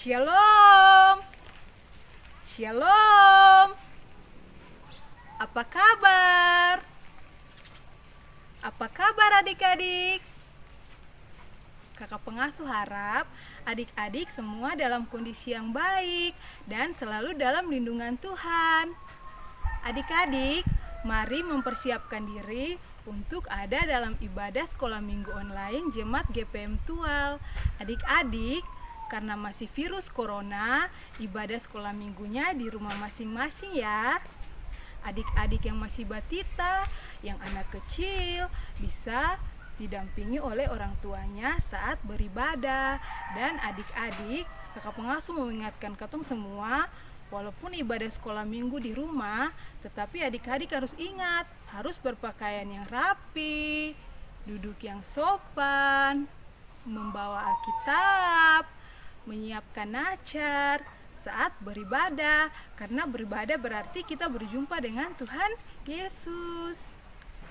Shalom, Shalom. Apa kabar? Apa kabar adik-adik? Kakak pengasuh harap adik-adik semua dalam kondisi yang baik dan selalu dalam lindungan Tuhan. Adik-adik, mari mempersiapkan diri untuk ada dalam ibadah sekolah minggu online Jemaat GPM Tual. Adik-adik, karena masih virus corona, ibadah sekolah minggunya di rumah masing-masing ya. Adik-adik yang masih batita, yang anak kecil, bisa didampingi oleh orang tuanya saat beribadah. Dan adik-adik, kakak pengasuh mengingatkan katong semua, walaupun ibadah sekolah minggu di rumah, tetapi adik-adik harus ingat, harus berpakaian yang rapi, duduk yang sopan, membawa Alkitab, menyiapkan nacar saat beribadah, karena beribadah berarti kita berjumpa dengan Tuhan Yesus.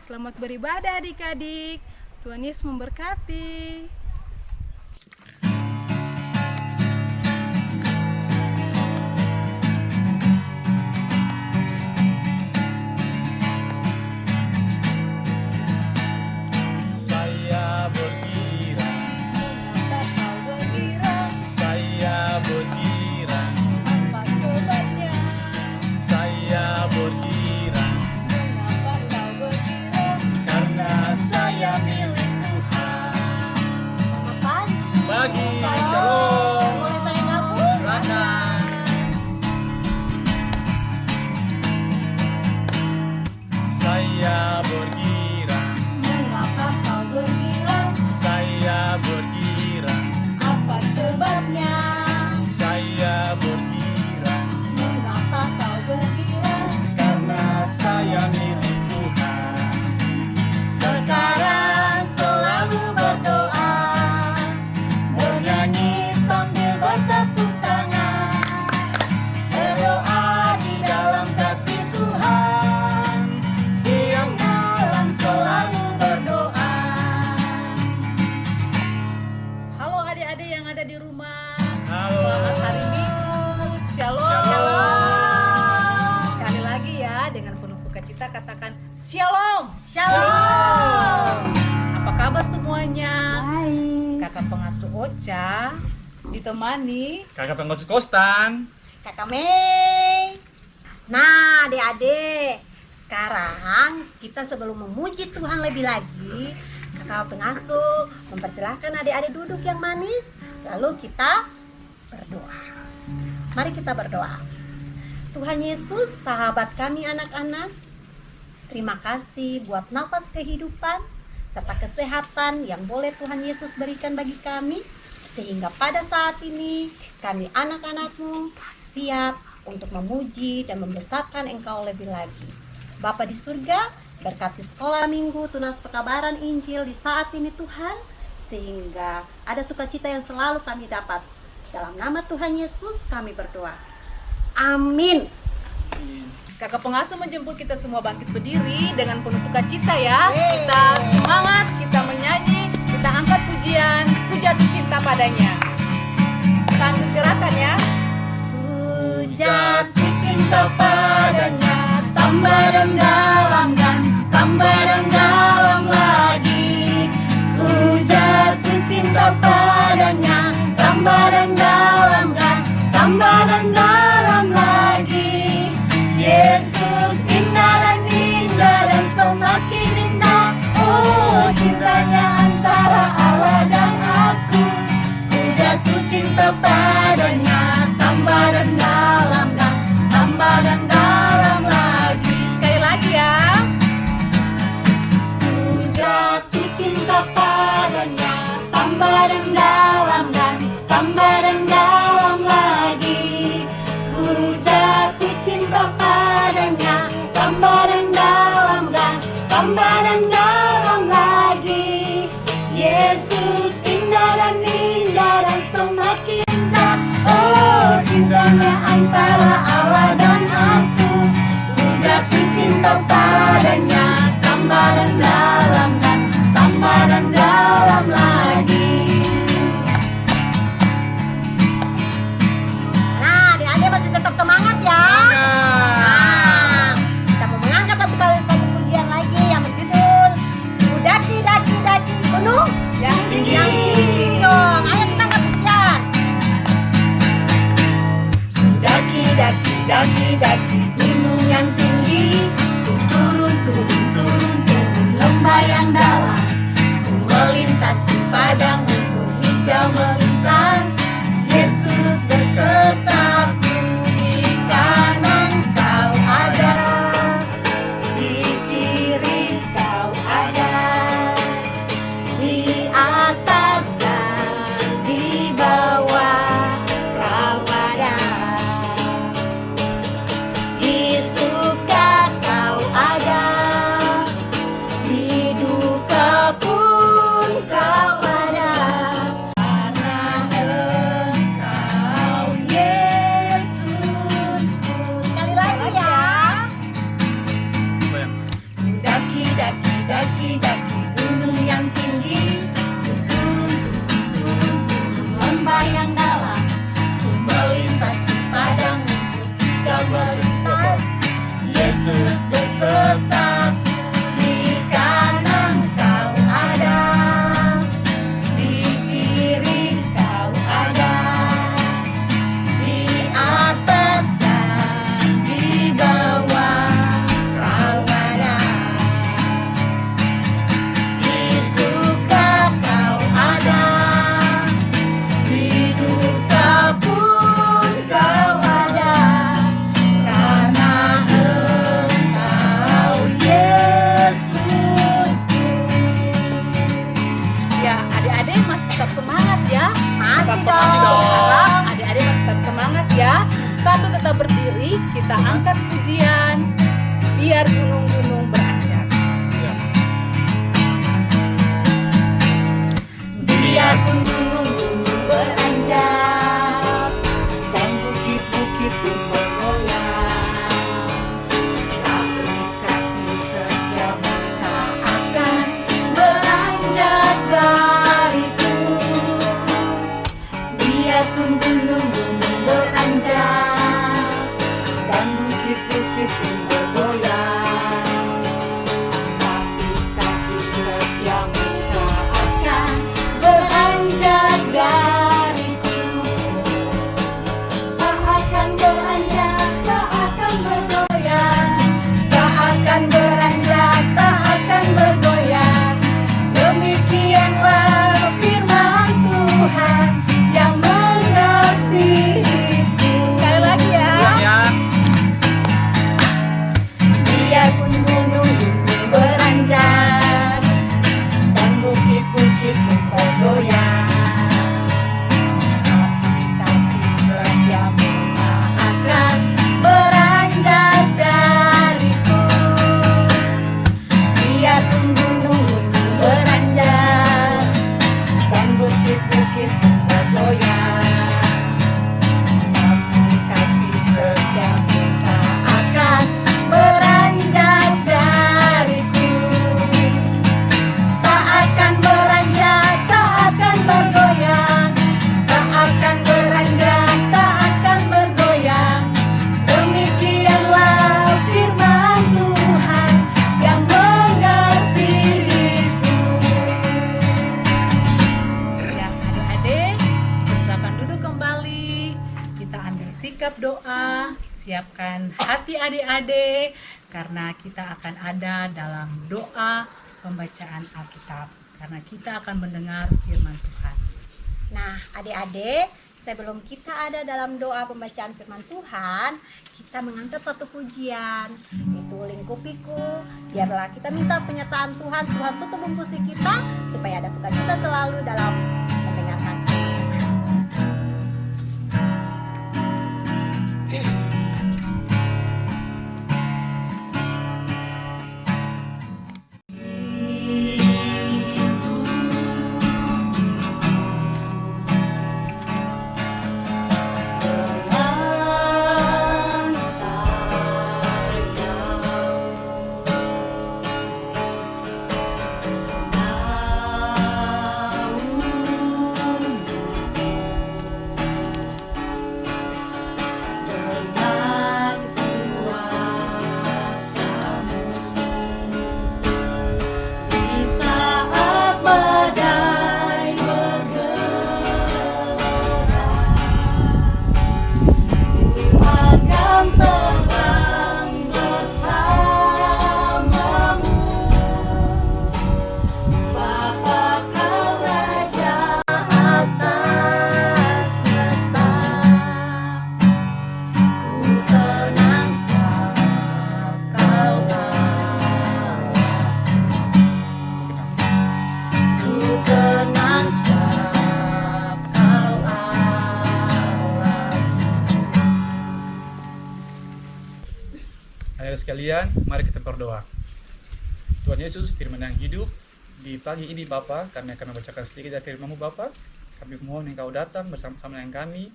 Selamat beribadah adik-adik. Tuhan Yesus memberkati. Katakan Shalom. Shalom. Apa kabar semuanya? Baik. Kakak pengasuh Ocha ditemani Kakak pengasuh Kostan, Kakak Mei. Nah, adik-adik, sekarang kita sebelum memuji Tuhan lebih lagi, kakak pengasuh mempersilahkan adik-adik duduk yang manis, lalu kita berdoa. Mari kita berdoa. Tuhan Yesus, sahabat kami anak-anak, terima kasih buat nafas kehidupan serta kesehatan yang boleh Tuhan Yesus berikan bagi kami, sehingga pada saat ini kami anak-anak-Mu siap untuk memuji dan membesarkan Engkau lebih lagi. Bapa di surga, berkati sekolah minggu Tunas Pekabaran Injil di saat ini Tuhan, sehingga ada sukacita yang selalu kami dapat. Dalam nama Tuhan Yesus kami berdoa. Amin. Kakak pengasuh menjemput kita semua bangkit berdiri dengan penuh sukacita ya. Kita semangat, kita menyanyi, kita angkat pujian, ku jatuh cinta padanya. Sambil gerakan ya. Ku jatuh cinta padanya, tambah dan dalam dan tambah dan dalam lagi. Ku jatuh cinta padanya, tambah dan dalam dan tambah dan dalam lagi. Yesus indah dan semakin indah. Oh, cintanya antara Allah dan aku. Ku jatuh cinta padanya, tambah dan dalam dan tambah dan dalam lagi. Sekali lagi ya. Ku jatuh cinta padanya, tambah dan dalam dan tambah dan dalam lagi. Ku jatuh cinta padanya, tambah dan dalam dan tambah dan dalam lagi. Yesus indah dan semakin indah. Oh, cintanya antara Allah dan aku. Ku jatuh cinta padanya, tambah dan dalam dan tambah dan dalam lagi. daki-daki gunung yang tinggi, turun lembah yang dalam, ku melintasi padang rumput hijau berlimpah. Yesus besertaku, di kanan kau ada, di kiri kau ada, di atas dan di bawah kau ada, di suka kau ada, di duka pun kau ada, karena Engkau Yesusku. Ya, adik-adik masih tetap semangat ya. Masih Kakak dong. harap adik-adik masih tetap semangat ya. Sambil tetap berdiri, kita angkat pujian. Biar gunung-gunung beranjak. Ya. Biarpun gunung-gunung beranjak dan bukit-bukit pun bergoyang, tapi kasih setiamu tak akan beranjak dariku. Biarpun gunung-gunung beranjak dan bukit-bukit pun bergoyang, tapi kasih setiamu tak akan beranjak dariku. Tak akan beranjak, tak akan bergoyang, tak akan beranjak, tak akan bergoyang. Demikianlah firman Tuhan yang mengasihiku. Sekali lagi ya. Ya. Biarpun gunung-gunung beranjak dan bukit-bukit pun bergoyang, kasih setiamu tak akan beranjak dariku. Biarpun gunung-gunung beranjak dan bukit-bukit pun bergoyang, tapi kasih setiamu tak akan beranjak dariku. Tak akan beranjak, tak akan bergoyang, tak akan beranjak, tak akan bergoyang. Demikianlah firman Tuhan yang mengasihiku. Ya, adik-adik, silakan duduk kembali. Kita ambil sikap doa, siapkan hati adik-adik karena kita akan ada dalam doa pembacaan Alkitab. Karena kita akan mendengar firman Tuhan. Nah, adik-adik, sebelum kita ada dalam doa pembacaan firman Tuhan, kita mengangkat satu pujian, itu lingkupiku. Biarlah kita minta penyertaan Tuhan. Tuhan tutup bungkusi kita supaya ada sukacita selalu dalam mendengarkan firman Tuhan. Ayo sekalian, mari kita berdoa. Tuhan Yesus, firman yang hidup, di pagi ini Bapa, kami akan membacakan sedikit dari firman-Mu Bapa. Kami mohon Engkau datang bersama-sama dengan kami,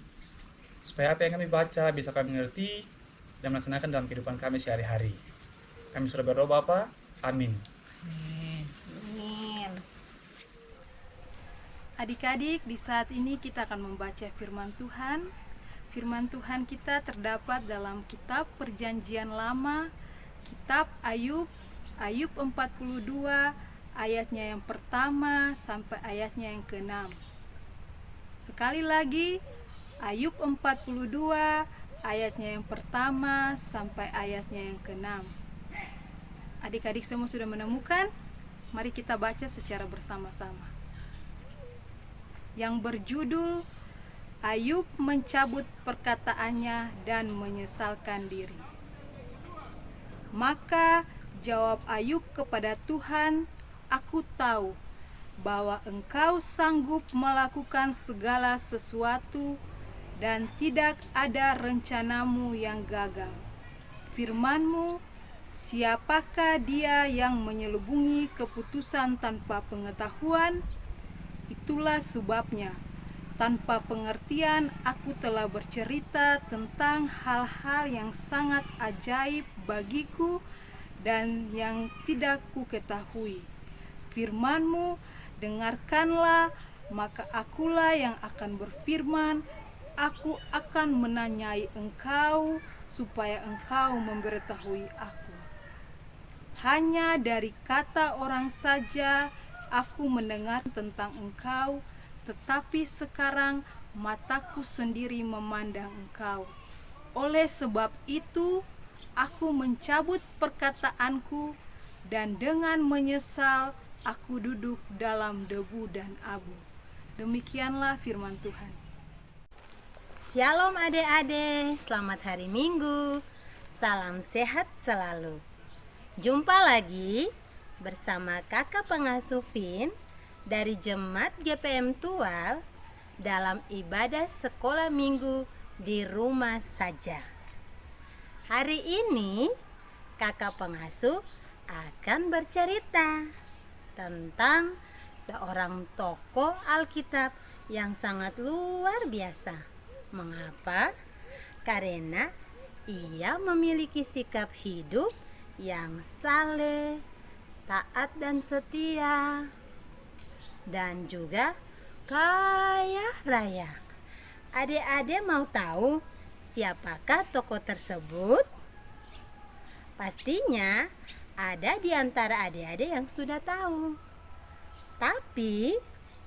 supaya apa yang kami baca bisa kami mengerti dan melaksanakan dalam kehidupan kami sehari-hari. Kami sudah berdoa Bapa, amin. Amin. Amin. Adik-adik, di saat ini kita akan membaca firman Tuhan. Firman Tuhan kita terdapat dalam kitab Perjanjian Lama, kitab Ayub, Ayub 42, ayatnya yang pertama sampai ayatnya yang ke-6. Sekali lagi, Ayub 42, ayatnya yang pertama sampai ayatnya yang ke-6. Adik-adik semua sudah menemukan? Mari kita baca secara bersama-sama. Yang berjudul Ayub mencabut perkataannya dan menyesalkan diri. Maka jawab Ayub kepada Tuhan, "Aku tahu bahwa Engkau sanggup melakukan segala sesuatu dan tidak ada rencanamu yang gagal. Firman-Mu, siapakah dia yang menyelubungi keputusan tanpa pengetahuan? Itulah sebabnya, tanpa pengertian aku telah bercerita tentang hal-hal yang sangat ajaib bagiku dan yang tidak ku ketahui. Firman-Mu, dengarkanlah, maka akulah yang akan berfirman. Aku akan menanyai Engkau supaya Engkau memberitahui aku. Hanya dari kata orang saja aku mendengar tentang Engkau, tetapi sekarang mataku sendiri memandang Engkau. Oleh sebab itu, aku mencabut perkataanku dan dengan menyesal aku duduk dalam debu dan abu." Demikianlah firman Tuhan. Shalom adik-adik, selamat hari Minggu. Salam sehat selalu. Jumpa lagi bersama kakak pengasuh Vin dari Jemaat GPM Tual dalam ibadah sekolah minggu di rumah saja. Hari ini kakak pengasuh akan bercerita tentang seorang tokoh Alkitab yang sangat luar biasa. Mengapa? Karena ia memiliki sikap hidup yang saleh, taat dan setia, dan juga kaya raya. Adik-adik mau tahu siapakah tokoh tersebut? Pastinya ada di antara adik-adik yang sudah tahu. Tapi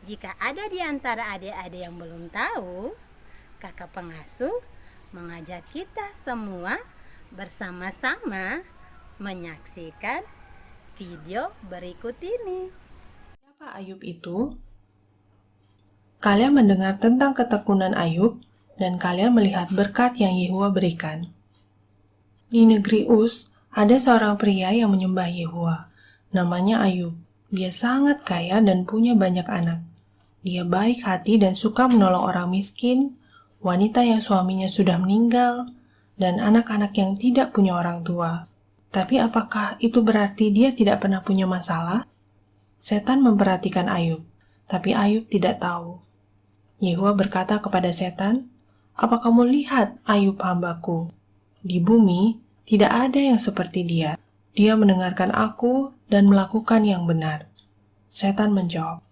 jika ada di antara adik-adik yang belum tahu, kakak pengasuh mengajak kita semua bersama-sama menyaksikan video berikut ini. Siapa Ayub itu? Kalian mendengar tentang ketekunan Ayub dan kalian melihat berkat yang Yehuwa berikan. Di negeri Uz ada seorang pria yang menyembah Yehuwa. Namanya Ayub. Dia sangat kaya dan punya banyak anak. Dia baik hati dan suka menolong orang miskin, wanita yang suaminya sudah meninggal, dan anak-anak yang tidak punya orang tua. Tapi apakah itu berarti dia tidak pernah punya masalah? Setan memperhatikan Ayub, tapi Ayub tidak tahu. Yehuwa berkata kepada setan, "Apa kamu lihat Ayub hambaku? Di bumi tidak ada yang seperti dia. Dia mendengarkan aku dan melakukan yang benar." Setan menjawab,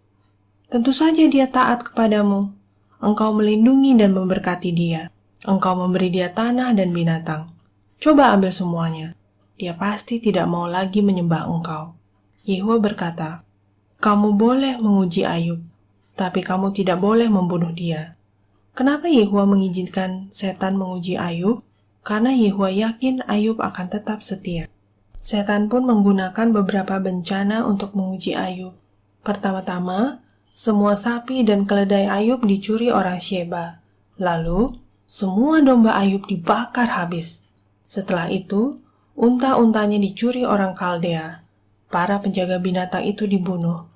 "Tentu saja dia taat kepadamu. Engkau melindungi dan memberkati dia. Engkau memberi dia tanah dan binatang. Coba ambil semuanya. Dia pasti tidak mau lagi menyembah engkau." Yehuwa berkata, "Kamu boleh menguji Ayub, tapi kamu tidak boleh membunuh dia." Kenapa Yehuwa mengizinkan setan menguji Ayub? Karena Yehuwa yakin Ayub akan tetap setia. Setan pun menggunakan beberapa bencana untuk menguji Ayub. Pertama-tama, semua sapi dan keledai Ayub dicuri orang Sheba. Lalu, semua domba Ayub dibakar habis. Setelah itu, unta-untanya dicuri orang Kaldea. Para penjaga binatang itu dibunuh.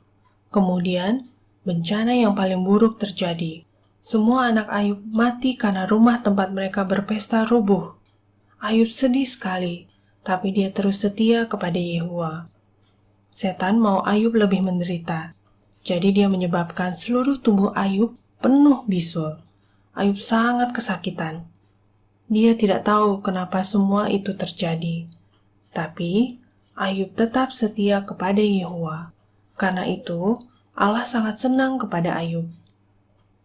Kemudian, bencana yang paling buruk terjadi. Semua anak Ayub mati karena rumah tempat mereka berpesta rubuh. Ayub sedih sekali, tapi dia terus setia kepada Yehuwa. Setan mau Ayub lebih menderita. Jadi dia menyebabkan seluruh tubuh Ayub penuh bisul. Ayub sangat kesakitan. Dia tidak tahu kenapa semua itu terjadi. Tapi Ayub tetap setia kepada Yehowa. Karena itu, Allah sangat senang kepada Ayub.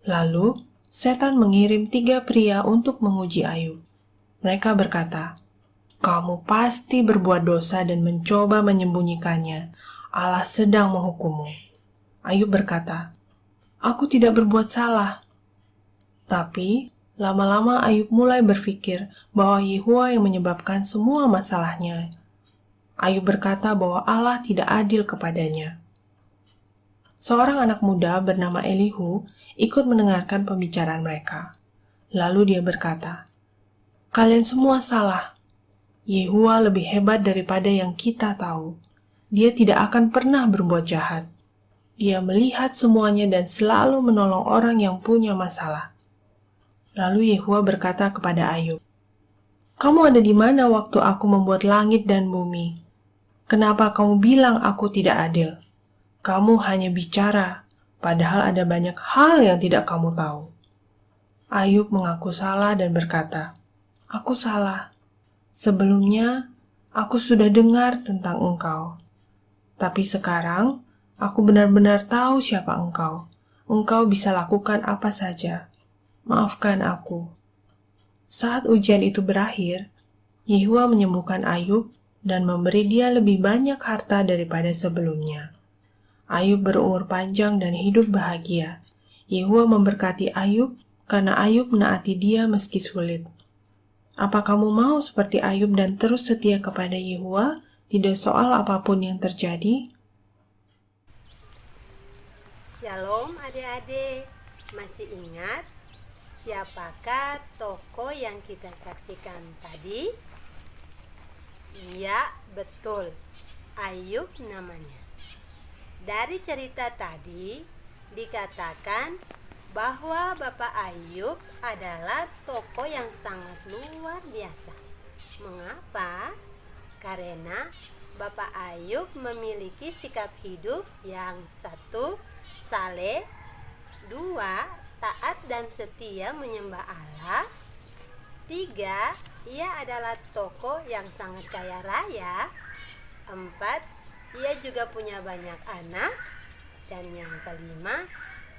Lalu, setan mengirim 3 pria untuk menguji Ayub. Mereka berkata, "Kamu pasti berbuat dosa dan mencoba menyembunyikannya. Allah sedang menghukummu." Ayub berkata, "Aku tidak berbuat salah." Tapi, lama-lama Ayub mulai berpikir bahwa Yehowa yang menyebabkan semua masalahnya. Ayub berkata bahwa Allah tidak adil kepadanya. Seorang anak muda bernama Elihu ikut mendengarkan pembicaraan mereka. Lalu dia berkata, "Kalian semua salah. Yehowa lebih hebat daripada yang kita tahu. Dia tidak akan pernah berbuat jahat. Dia melihat semuanya dan selalu menolong orang yang punya masalah." Lalu Yehowa berkata kepada Ayub, "Kamu ada di mana waktu aku membuat langit dan bumi? Kenapa kamu bilang aku tidak adil? Kamu hanya bicara, padahal ada banyak hal yang tidak kamu tahu." Ayub mengaku salah dan berkata, "Aku salah. Sebelumnya, aku sudah dengar tentang engkau. Tapi sekarang, aku benar-benar tahu siapa engkau. Engkau bisa lakukan apa saja. Maafkan aku." Saat ujian itu berakhir, Yehowa menyembuhkan Ayub dan memberi dia lebih banyak harta daripada sebelumnya. Ayub berumur panjang dan hidup bahagia. Yehowa memberkati Ayub karena Ayub menaati dia meski sulit. Apa kamu mau seperti Ayub dan terus setia kepada Yehowa, tidak soal apapun yang terjadi? Shalom adik-adik, masih ingat siapakah tokoh yang kita saksikan tadi? Iya, betul, Ayub namanya. Dari cerita tadi dikatakan bahwa Bapak Ayub adalah tokoh yang sangat luar biasa. Mengapa? Karena Bapak Ayub memiliki sikap hidup yang 1, saleh, 2, taat dan setia menyembah Allah, 3, ia adalah tokoh yang sangat kaya raya, 4, ia juga punya banyak anak, dan yang kelima,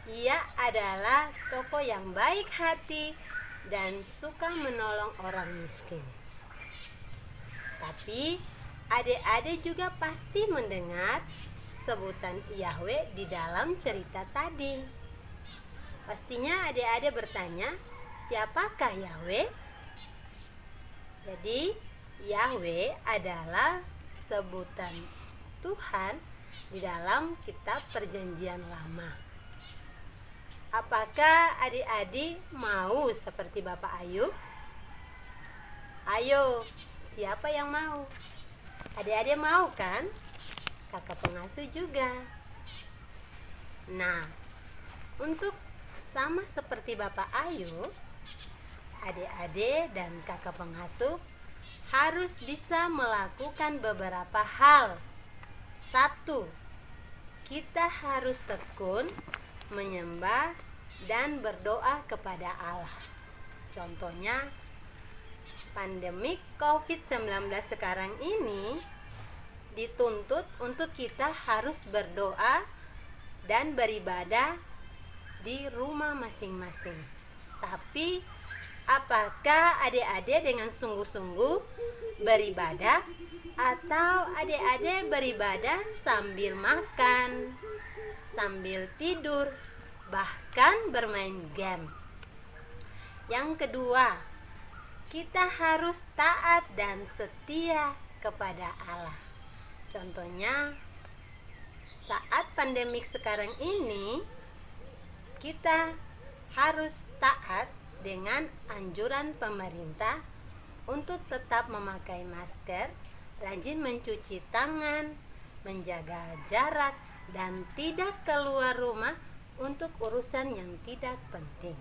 ia adalah tokoh yang baik hati dan suka menolong orang miskin. Tapi adik-adik juga pasti mendengar sebutan Yahweh di dalam cerita tadi. Pastinya adik-adik bertanya, siapakah Yahweh? Jadi Yahweh adalah sebutan Tuhan di dalam kitab Perjanjian Lama. Apakah adik-adik mau seperti Bapak Ayub? Ayo, siapa yang mau? Adik-adik mau kan? Kakak pengasuh juga. Nah, untuk sama seperti Bapak Ayub, adik-adik dan kakak pengasuh harus bisa melakukan beberapa hal. 1, kita harus tekun menyembah dan berdoa kepada Allah. Contohnya, pandemi COVID-19 sekarang ini dituntut untuk kita harus berdoa dan beribadah di rumah masing-masing. Tapi, apakah adik-adik dengan sungguh-sungguh beribadah? Atau adik-adik beribadah sambil makan, sambil tidur, bahkan bermain game? Yang kedua, kita harus taat dan setia kepada Allah. Contohnya, saat pandemik sekarang ini, kita harus taat dengan anjuran pemerintah untuk tetap memakai masker, rajin mencuci tangan, menjaga jarak, dan tidak keluar rumah untuk urusan yang tidak penting.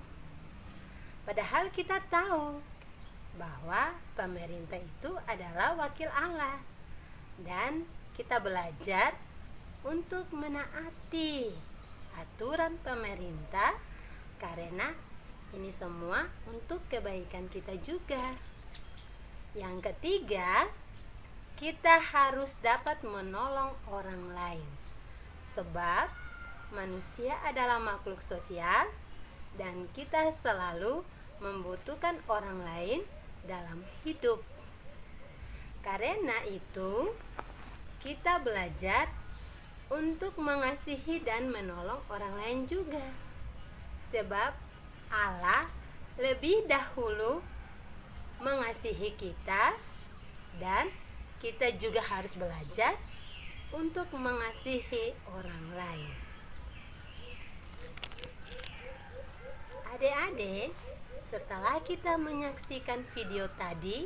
Padahal kita tahu bahwa pemerintah itu adalah wakil Allah, dan kita belajar untuk menaati aturan pemerintah karena ini semua untuk kebaikan kita juga. Yang ketiga, kita harus dapat menolong orang lain. Sebab manusia adalah makhluk sosial dan kita selalu membutuhkan orang lain dalam hidup. Karena itu, kita belajar untuk mengasihi dan menolong orang lain juga. Sebab Allah lebih dahulu mengasihi kita dan kita juga harus belajar untuk mengasihi orang lain. Adik-adik, setelah kita menyaksikan video tadi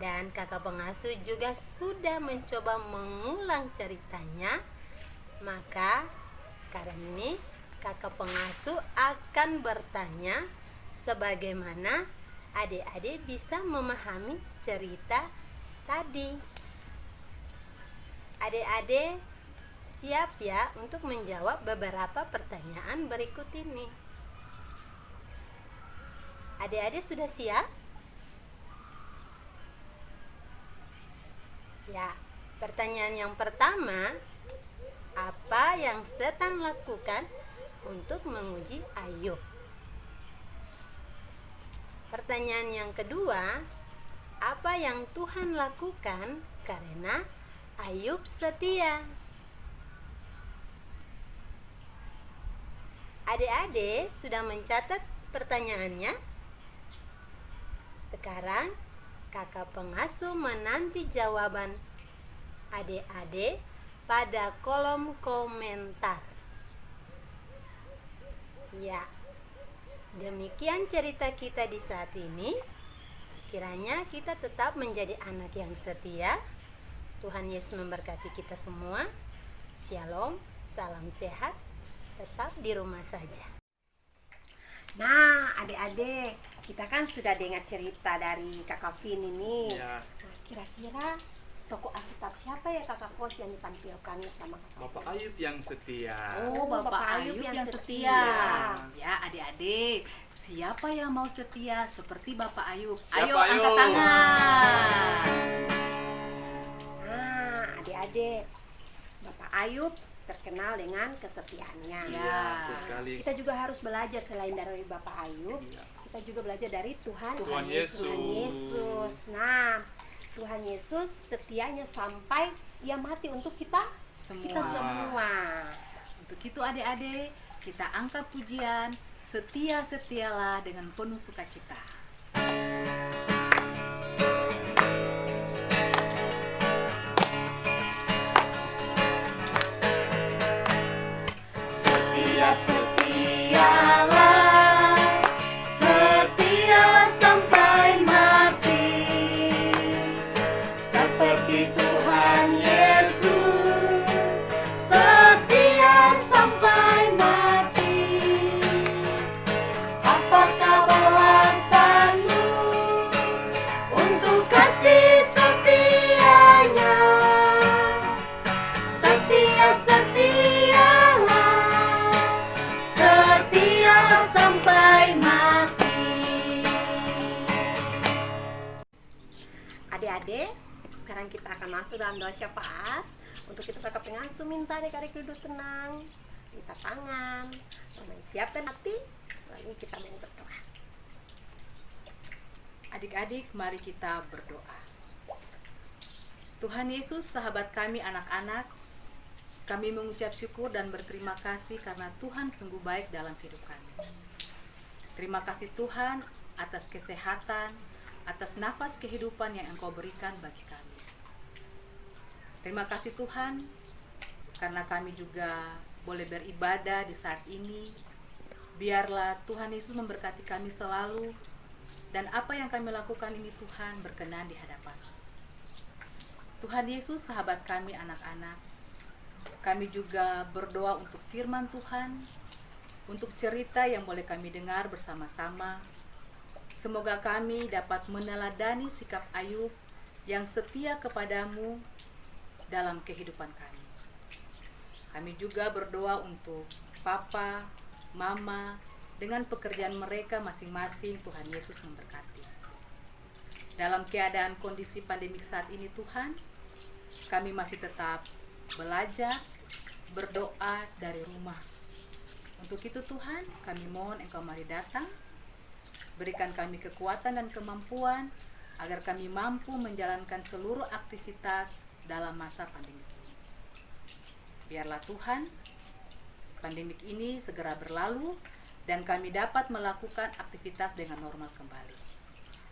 dan kakak pengasuh juga sudah mencoba mengulang ceritanya, maka sekarang ini kakak pengasuh akan bertanya sebagaimana adik-adik bisa memahami cerita tadi. Adik-adik siap ya untuk menjawab beberapa pertanyaan berikut ini. Adik-adik sudah siap? Ya, pertanyaan yang pertama, apa yang setan lakukan untuk menguji Ayub? Pertanyaan yang kedua, apa yang Tuhan lakukan karena Ayub setia? Adik-adik sudah mencatat pertanyaannya? Sekarang kakak pengasuh menanti jawaban adik-adik pada kolom komentar. Ya, demikian cerita kita di saat ini. Kiranya kita tetap menjadi anak yang setia. Tuhan Yesus memberkati kita semua. Shalom, salam sehat, tetap di rumah saja. Nah, adik-adik, kita kan sudah dengar cerita dari Kakak Vin ini. Ya. Nah, kira-kira tokoh Alkitab siapa ya Kakak Kos yang ditampilkan sama Kakak? Bapak Ayub yang setia. Oh, Bapak Ayub yang setia. Ya, adik-adik, siapa yang mau setia seperti Bapak Ayub? Siapa, Ayo, angkat ayo? tangan. Nah, adik-adik, Bapak Ayub terkenal dengan kesetiaannya. Ya. Betul sekali. Kita juga harus belajar selain dari Bapak Ayub, Iya. kita juga belajar dari Tuhan Yesus. Yesus. Nah, Tuhan Yesus setianya sampai Ia mati untuk kita semua. Untuk itu adik-adik, kita angkat pujian, setia-setialah dengan penuh sukacita. Setialah, setialah sampai mati, seperti Tuhan Yesus, setia sampai mati. Apakah balasanmu untuk kasih setianya? Setialah, setia sampai mati. Adik-adik, sekarang kita akan masuk dalam doa syafaat. Untuk itu kakak pengasuh minta adik-adik duduk tenang, minta tangan, siapkan hati, lalu kita mau berdoa. Adik-adik, mari kita berdoa. Tuhan Yesus, sahabat kami anak-anak, kami mengucap syukur dan berterima kasih karena Tuhan sungguh baik dalam hidup kami. Terima kasih Tuhan atas kesehatan, atas nafas kehidupan yang Engkau berikan bagi kami. Terima kasih Tuhan karena kami juga boleh beribadah di saat ini. Biarlah Tuhan Yesus memberkati kami selalu, dan apa yang kami lakukan ini Tuhan berkenan di hadapan. Tuhan Yesus, sahabat kami anak-anak, kami juga berdoa untuk firman Tuhan, untuk cerita yang boleh kami dengar bersama-sama. Semoga kami dapat meneladani sikap Ayub yang setia kepadamu dalam kehidupan kami. Kami juga berdoa untuk Papa, Mama, dengan pekerjaan mereka masing-masing. Tuhan Yesus memberkati. Dalam keadaan kondisi pandemik saat ini Tuhan, kami masih tetap belajar, berdoa dari rumah. Untuk itu Tuhan, kami mohon Engkau mari datang, berikan kami kekuatan dan kemampuan, agar kami mampu menjalankan seluruh aktivitas dalam masa pandemi ini. Biarlah Tuhan, pandemik ini segera berlalu, dan kami dapat melakukan aktivitas dengan normal kembali.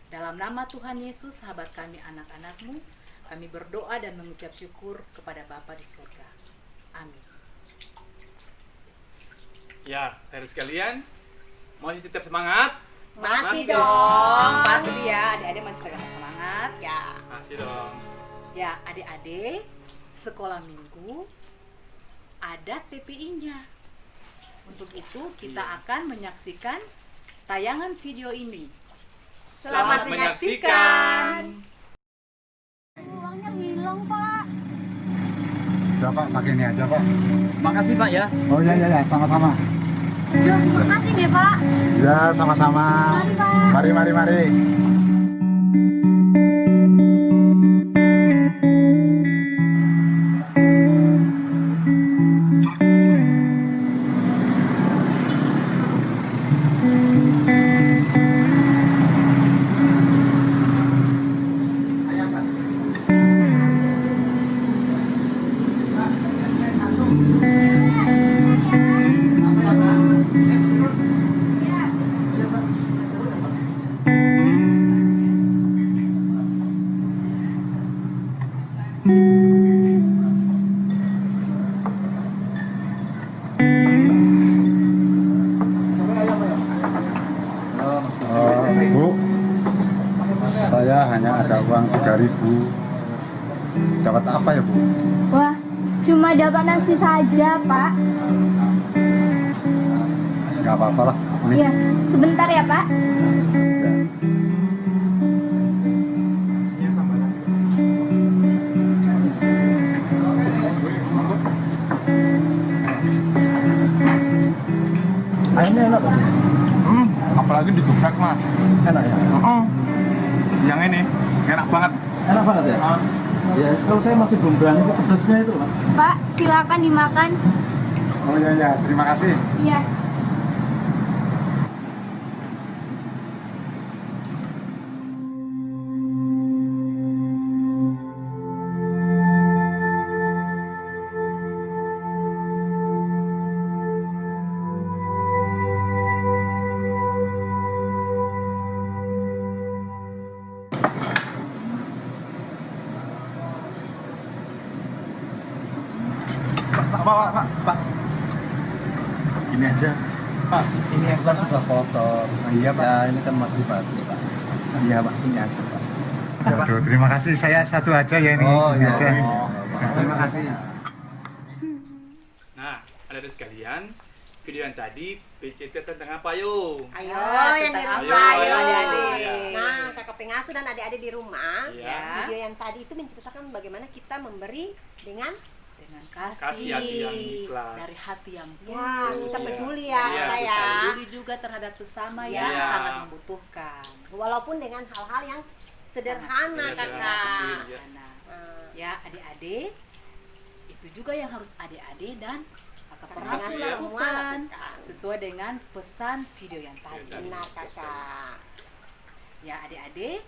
Dalam nama Tuhan Yesus, sahabat kami anak-anak-Mu, kami berdoa dan mengucap syukur kepada Bapa di surga. Amin. Ya, saudara sekalian, masih tetap semangat? Masih Masih. dong. Pasti ya, adik-adik masih sangat semangat. Ya. Masih dong. Ya, adik-adik, sekolah minggu ada TPI-nya. Untuk itu kita akan menyaksikan tayangan video ini. Selamat menyaksikan. Uangnya hilang, Pak. Udah Pak, pakai ini aja Pak. Makasih Pak ya. Oh iya, sama-sama. Duh, makasih deh, Pak. Ya, sama-sama. Mari, Pak. Mari. Bu, saya hanya ada uang 3.000. Dapat apa ya Bu? Wah, cuma dapat nasi saja, Pak. Gak apa-apa lah. Ini. Iya, sebentar ya, Pak. Ya. Ayamnya enak Pak? Apalagi digeprek Mas. Enak ya? Yang ini enak banget. Enak banget ya? Ya, kalau saya masih belum berani sih pedasnya itu Pak. Pak, silakan dimakan. Oh iya, terima kasih. Iya. Pak. Ini aja. Pak, ini yang Kan sudah kotor. Iya, Pak. Ya, ini kan masih bagus Pak. Iya Pak. Ini aja Pak. Aduh, terima kasih. Saya satu aja ya ini. Oh Ini iya. aja. Oh, Terima kasih. Nah, adik-adik sekalian, video yang tadi PCT tentang apa yuk? Ayo, Ah, yang di tentang rumah, apa? ayo. Adik-adik. Nah, kakak pengasuh dan adik-adik di rumah, Iya. video yang tadi itu menceritakan bagaimana kita memberi dengan Dengan Kasih kasih, hati yang ikhlas. dari hati yang ya, tulus. kita Iya. peduli Iya, ya, Pak ya. Peduli juga terhadap sesama Iya. yang sangat membutuhkan. Walaupun dengan hal-hal yang sederhana, Iya, kakak. sederhana. Iya. Nah, Ya, adik-adik, itu juga yang harus adik-adik dan kakak Kakak pengasuh pengasuh ya. lakukan lakukan. sesuai dengan pesan video yang tadi. benar kakak. Ya, adik-adik,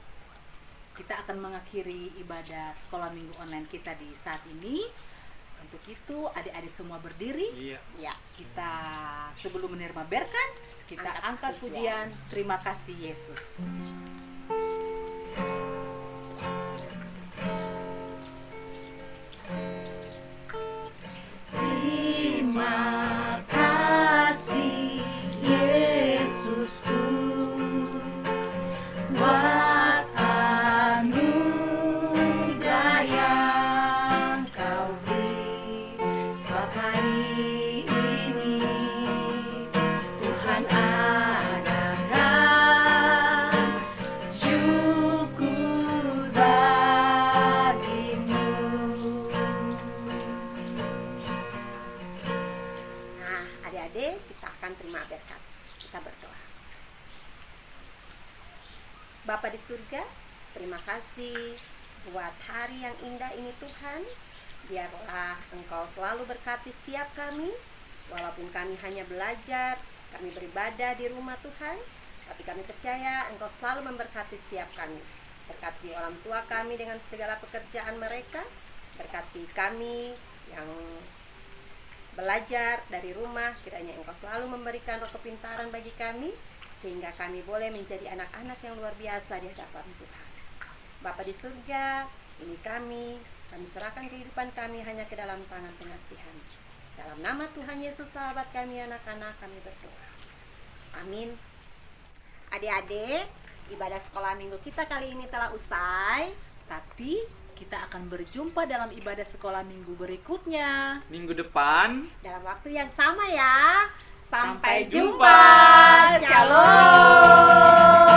kita akan mengakhiri ibadah sekolah minggu online kita di saat ini. Untuk itu, adik-adik semua berdiri. Iya. Ya, Kita sebelum menerima berkat, kita Angkat angkat pujian. Terima kasih Yesus. Terima kasih Yesusku buat anugerah yang Kau beri. Sebab hari ini Tuhan adakan syukur bagimu. nah adik-adik kita akan terima berkat. Kita berdoa. Bapa di surga, terima kasih buat hari yang indah ini Tuhan. Biarlah Engkau selalu berkati setiap kami, walaupun kami hanya belajar, kami beribadah di rumah Tuhan, tapi kami percaya Engkau selalu memberkati setiap kami. Berkati orang tua kami dengan segala pekerjaan mereka, berkati kami yang belajar dari rumah, kiranya Engkau selalu memberikan roh kepintaran bagi kami, sehingga kami boleh menjadi anak-anak yang luar biasa di hadapan Tuhan. Bapa di surga, ini kami serahkan kehidupan kami hanya ke dalam tangan pengasihan. Dalam nama Tuhan Yesus, sahabat kami, anak-anak, kami berdoa. Amin. Adik-adik, ibadah sekolah minggu kita kali ini telah usai. Tapi kita akan berjumpa dalam ibadah sekolah minggu berikutnya. Minggu depan Dalam waktu yang sama ya. Sampai Sampai jumpa. jumpa. Shalom.